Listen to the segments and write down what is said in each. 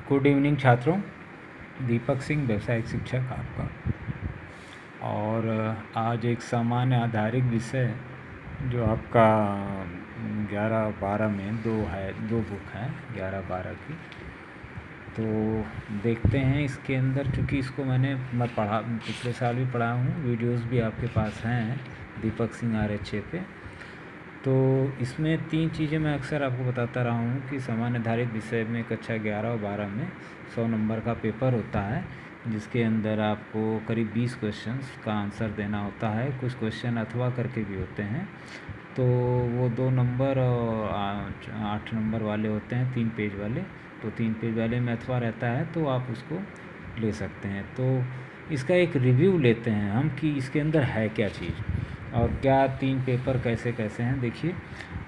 Good evening छात्रों, दीपक सिंह व्यवसायिक शिक्षक आपका। और आज एक सामान्य आधारित विषय जो आपका 11-12 में दो बुक हैं 11-12 की, तो देखते हैं इसके अंदर। चूँकि इसको मैं पढ़ा, पिछले साल भी पढ़ा हूँ, वीडियोस भी आपके पास हैं दीपक सिंह RH पे। तो इसमें 3 चीज़ें मैं अक्सर आपको बताता रहा हूँ कि सामान्य आधारित विषय में कक्षा 11 और 12 में 100 नंबर का पेपर होता है, जिसके अंदर आपको करीब 20 क्वेश्चंस का आंसर देना होता है। कुछ क्वेश्चन अथवा करके भी होते हैं, तो वो 2 नंबर और 8 नंबर वाले होते हैं, 3 पेज वाले। तो 3 पेज वाले में अथवा रहता है, तो आप उसको ले सकते हैं। तो इसका एक रिव्यू लेते हैं हम कि इसके अंदर है क्या चीज़ और क्या 3 पेपर कैसे कैसे हैं। देखिए,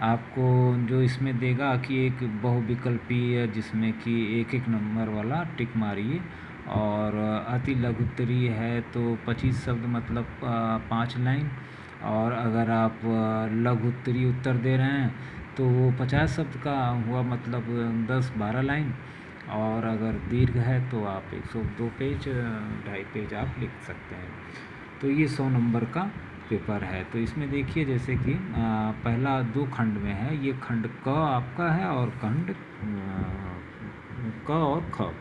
आपको जो इसमें देगा कि एक बहुविकल्पीय, जिसमें कि एक नंबर वाला टिक मारिए, और अति लघुत्तरीय है तो 25 शब्द मतलब 5 लाइन, और अगर आप लघुत्तरीय उत्तर दे रहे हैं तो वो 50 शब्द का हुआ, मतलब 10-12 लाइन, और अगर दीर्घ है तो आप 102 पेज 2.5 पेज आप लिख सकते हैं। तो ये 100 नंबर का पेपर है। तो इसमें देखिए, जैसे कि पहला 2 खंड में है, ये खंड क आपका है और खंड क और ख।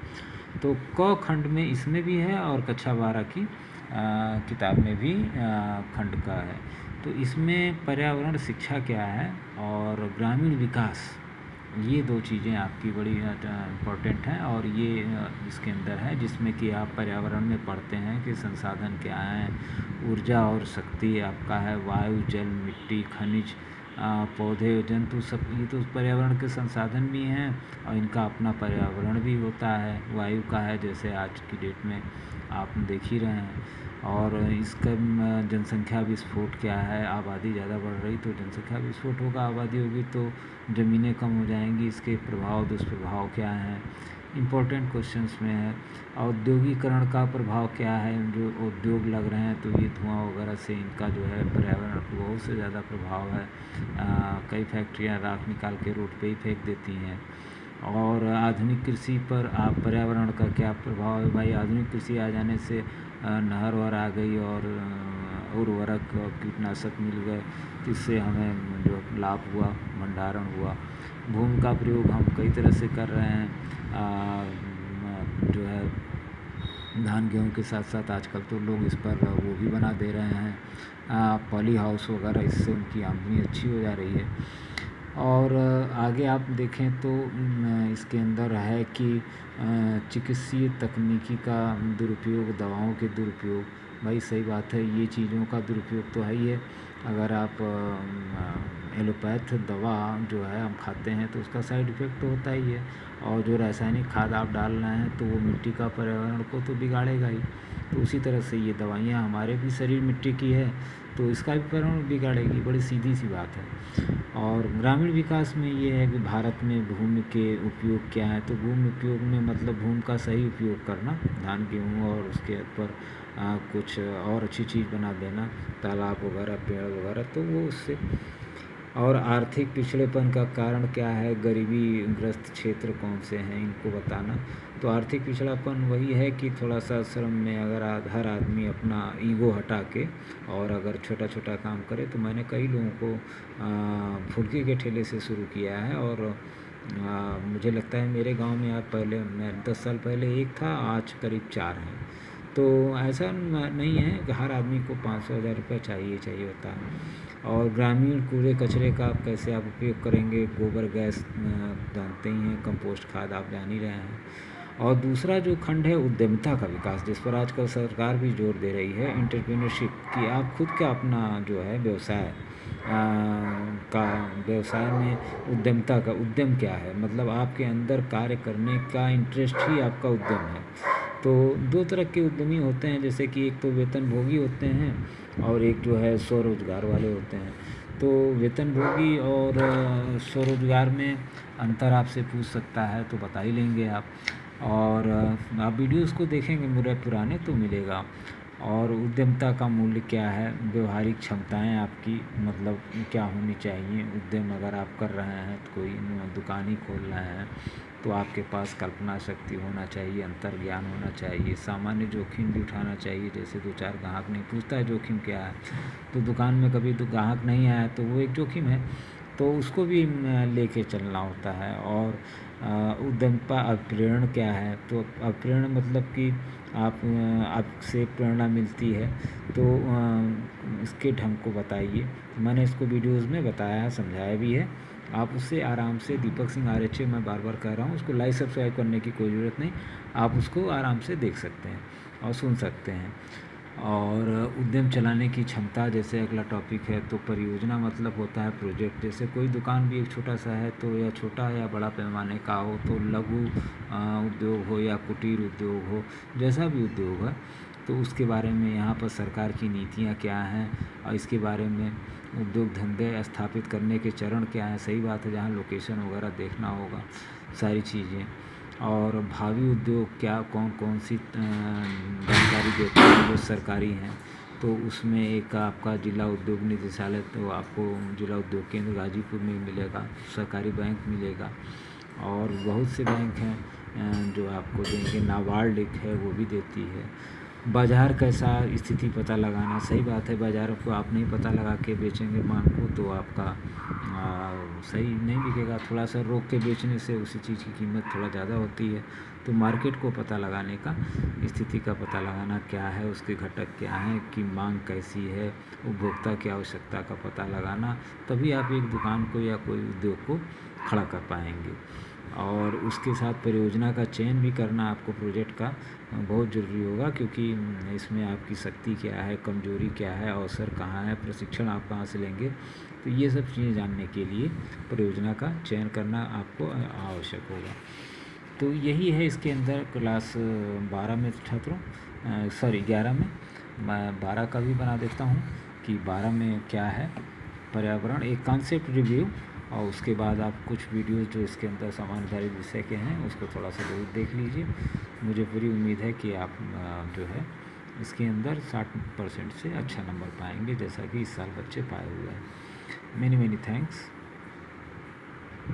तो क खंड में इसमें भी है और कक्षा 12 की किताब में भी खंड का है। तो इसमें पर्यावरण शिक्षा क्या है और ग्रामीण विकास, ये 2 चीज़ें आपकी बड़ी इम्पोर्टेंट हैं। और ये इसके अंदर है, जिसमें कि आप पर्यावरण में पढ़ते हैं कि संसाधन क्या हैं। ऊर्जा और शक्ति आपका है, वायु, जल, मिट्टी, खनिज, पौधे, जंतु, सब ये तो पर्यावरण के संसाधन भी हैं और इनका अपना पर्यावरण भी होता है। वायु का है, जैसे आज की डेट में आप देख ही रहे हैं। और इसका जनसंख्या विस्फोट क्या है, आबादी ज़्यादा बढ़ रही तो जनसंख्या विस्फोट होगा, आबादी होगी तो ज़मीनें कम हो जाएंगी, इसके प्रभाव दुष्प्रभाव क्या हैं, इम्पोर्टेंट क्वेश्चंस में है। औद्योगिकरण का प्रभाव क्या है, जो उद्योग लग रहे हैं तो ये धुआं वगैरह से इनका जो है पर्यावरण पर बहुत से ज़्यादा प्रभाव है। कई फैक्ट्रियाँ राख निकाल के रोड पे ही फेंक देती हैं। और आधुनिक कृषि पर आप पर्यावरण का क्या प्रभाव है। भाई, आधुनिक कृषि आ जाने से नहर वहर आ गई और उर्वरक और कीटनाशक मिल गए, इससे हमें जो लाभ हुआ, भंडारण हुआ। भूमि का प्रयोग हम कई तरह से कर रहे हैं, जो है धान गेहूँ के साथ साथ आजकल तो लोग इस पर वो भी बना दे रहे हैं, पॉली हाउस वगैरह, इससे उनकी आमदनी अच्छी हो जा रही है। और आगे आप देखें तो इसके अंदर है कि चिकित्सीय तकनीकी का दुरुपयोग, दवाओं के दुरुपयोग। भाई सही बात है, ये चीज़ों का दुरुपयोग तो है ही है। अगर आप एलोपैथ दवा जो है हम खाते हैं तो उसका साइड इफ़ेक्ट तो होता ही है। और जो रासायनिक खाद आप डाल रहे हैं तो वो मिट्टी का पर्यावरण को तो बिगाड़ेगा ही। तो उसी तरह से ये दवाइयाँ, हमारे भी शरीर मिट्टी की है तो इसका भी पर्यावरण बिगाड़ेगी, बड़ी सीधी सी बात है। और ग्रामीण विकास में ये है कि भारत में भूमि के उपयोग क्या है। तो भूमि उपयोग में मतलब भूमि का सही उपयोग करना, धान गेहूँ और उसके पर कुछ और अच्छी चीज़ बना देना, तालाब वगैरह, पेड़ वगैरह, तो वो उससे। और आर्थिक पिछड़ेपन का कारण क्या है, गरीबी ग्रस्त क्षेत्र कौन से हैं, इनको बताना। तो आर्थिक पिछड़ापन वही है कि थोड़ा सा श्रम में अगर हर आदमी अपना ईगो हटा के और अगर छोटा छोटा काम करे। तो मैंने कई लोगों को फुल्की के ठेले से शुरू किया है, और मुझे लगता है मेरे गांव में मैं 10 साल पहले एक था, आज करीब 4 हैं। तो ऐसा नहीं है कि हर आदमी को 500-1000 रुपये चाहिए होता है। और ग्रामीण कूड़े कचरे का कैसे आप उपयोग करेंगे, गोबर गैस जानते ही हैं, कंपोस्ट खाद आप जान ही रहे हैं। और दूसरा जो खंड है उद्यमिता का विकास, जिस पर आजकल सरकार भी जोर दे रही है, एंटरप्रेन्योरशिप, कि आप खुद का अपना जो है व्यवसाय व्यवसाय में उद्यमिता का, उद्यम क्या है, मतलब आपके अंदर कार्य करने का इंटरेस्ट ही आपका उद्यम है। तो 2 तरह के उद्यमी होते हैं, जैसे कि एक तो वेतनभोगी होते हैं और एक जो है स्वरोजगार वाले होते हैं। तो वेतनभोगी और स्वरोजगार में अंतर आपसे पूछ सकता है तो बता ही लेंगे आप। और आप वीडियोस को देखेंगे मेरे पुराने तो मिलेगा। और उद्यमता का मूल्य क्या है, व्यवहारिक क्षमताएं आपकी मतलब क्या होनी चाहिए। उद्यम अगर आप कर रहे हैं तो कोई दुकान ही खोल रहे हैं तो आपके पास कल्पना शक्ति होना चाहिए, अंतर्ज्ञान होना चाहिए, सामान्य जोखिम भी उठाना चाहिए। जैसे दो चार ग्राहक नहीं पूछता है जोखिम क्या है, तो दुकान में कभी तो ग्राहक नहीं आया तो वो एक जोखिम है, तो उसको भी लेके चलना होता है। और उद्यम का अप्रेरण क्या है, तो अप्रेरण मतलब कि आपसे प्रेरणा मिलती है तो इसके ढंग को बताइए। मैंने इसको वीडियोज़ में बताया है, समझाया भी है। आप उससे आराम से दीपक सिंह RHA मैं बार बार कह रहा हूँ, उसको लाइक सब्सक्राइब करने की कोई ज़रूरत नहीं, आप उसको आराम से देख सकते हैं और सुन सकते हैं। और उद्यम चलाने की क्षमता जैसे अगला टॉपिक है, तो परियोजना मतलब होता है प्रोजेक्ट। जैसे कोई दुकान भी एक छोटा सा है तो या छोटा या बड़ा पैमाने का हो, तो लघु उद्योग हो या कुटीर उद्योग हो, जैसा भी उद्योग है, तो उसके बारे में यहाँ पर सरकार की नीतियाँ क्या हैं और इसके बारे में उद्योग धंधे स्थापित करने के चरण क्या हैं। सही बात है, जहाँ लोकेशन वगैरह देखना होगा, सारी चीज़ें। और भावी उद्योग क्या कौन कौन सी जानकारी देते हैं जो सरकारी हैं, तो उसमें एक आपका जिला उद्योग निदेशालय, तो आपको जिला उद्योग केंद्र गाजीपुर में मिलेगा, सरकारी बैंक मिलेगा। और बहुत से बैंक हैं जो आपको देंगे, नाबार्ड एक है वो भी देती है। बाज़ार कैसा स्थिति पता लगाना, सही बात है, बाज़ार को आप नहीं पता लगा के बेचेंगे माल को तो आपका सही नहीं बिकेगा। थोड़ा सा रोक के बेचने से उसी चीज़ की कीमत थोड़ा ज़्यादा होती है। तो मार्केट को पता लगाने का, स्थिति का पता लगाना क्या है, उसके घटक क्या हैं, कि मांग कैसी है, उपभोक्ता की आवश्यकता का पता लगाना, तभी आप एक दुकान को या कोई उद्योग को खड़ा कर पाएंगे। और उसके साथ परियोजना का चयन भी करना आपको प्रोजेक्ट का बहुत ज़रूरी होगा, क्योंकि इसमें आपकी शक्ति क्या है, कमजोरी क्या है, अवसर कहाँ है, प्रशिक्षण आप कहाँ से लेंगे। तो ये सब चीज़ें जानने के लिए परियोजना का चयन करना आपको आवश्यक होगा। तो यही है इसके अंदर क्लास 12 में छात्रों, सॉरी 11 में, मैं 12 का भी बना देता हूँ कि 12 में क्या है। पर्यावरण एक कॉन्सेप्ट रिव्यू, और उसके बाद आप कुछ वीडियोज़ जो इसके अंदर सामान्यधारित विषय के हैं उसको थोड़ा सा जरूर देख लीजिए। मुझे पूरी उम्मीद है कि आप जो है इसके अंदर 60% से अच्छा नंबर पाएंगे, जैसा कि इस साल बच्चे पाए हुए हैं। Many thanks.